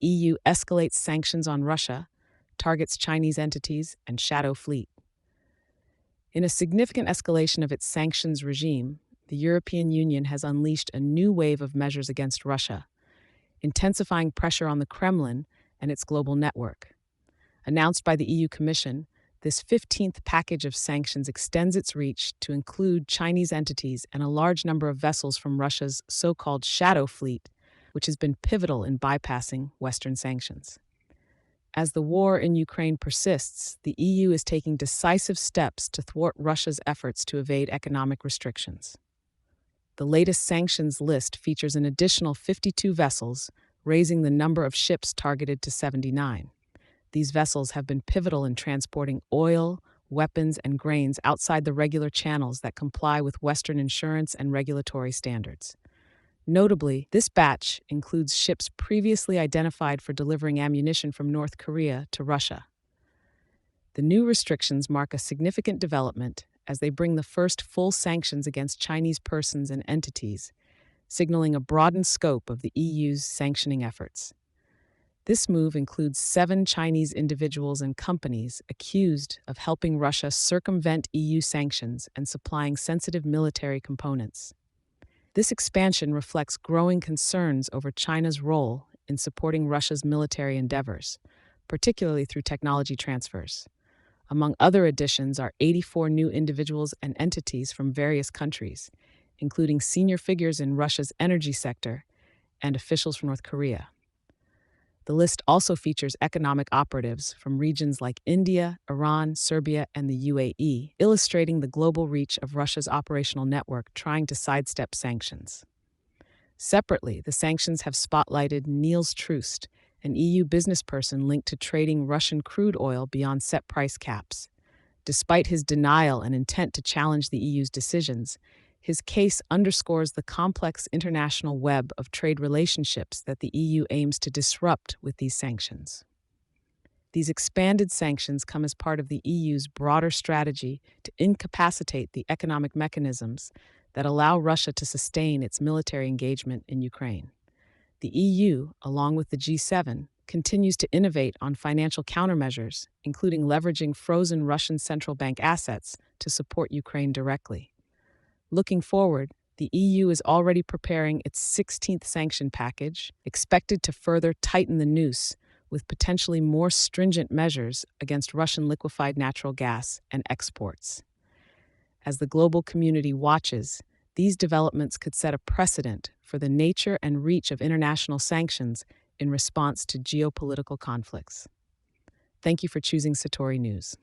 EU escalates sanctions on Russia, targets Chinese entities, and shadow fleet. In a significant escalation of its sanctions regime, the European Union has unleashed a new wave of measures against Russia, intensifying pressure on the Kremlin and its global network. Announced by the EU Commission, this 15th package of sanctions extends its reach to include Chinese entities and a large number of vessels from Russia's so-called shadow fleet, which has been pivotal in bypassing Western sanctions. As the war in Ukraine persists, the EU is taking decisive steps to thwart Russia's efforts to evade economic restrictions. The latest sanctions list features an additional 52 vessels, raising the number of ships targeted to 79. These vessels have been pivotal in transporting oil, weapons, and grains outside the regular channels that comply with Western insurance and regulatory standards. Notably, this batch includes ships previously identified for delivering ammunition from North Korea to Russia. The new restrictions mark a significant development as they bring the first full sanctions against Chinese persons and entities, signaling a broadened scope of the EU's sanctioning efforts. This move includes 7 Chinese individuals and companies accused of helping Russia circumvent EU sanctions and supplying sensitive military components. This expansion reflects growing concerns over China's role in supporting Russia's military endeavors, particularly through technology transfers. Among other additions are 84 new individuals and entities from various countries, including senior figures in Russia's energy sector and officials from North Korea. The list also features economic operatives from regions like India, Iran, Serbia, and the UAE, illustrating the global reach of Russia's operational network trying to sidestep sanctions. Separately, the sanctions have spotlighted Niels Troost, an EU businessperson linked to trading Russian crude oil beyond set price caps. Despite his denial and intent to challenge the EU's decisions, his case underscores the complex international web of trade relationships that the EU aims to disrupt with these sanctions. These expanded sanctions come as part of the EU's broader strategy to incapacitate the economic mechanisms that allow Russia to sustain its military engagement in Ukraine. The EU, along with the G7, continues to innovate on financial countermeasures, including leveraging frozen Russian central bank assets to support Ukraine directly. Looking forward, the EU is already preparing its 16th sanction package, expected to further tighten the noose with potentially more stringent measures against Russian liquefied natural gas and exports. As the global community watches, these developments could set a precedent for the nature and reach of international sanctions in response to geopolitical conflicts. Thank you for choosing Satori News.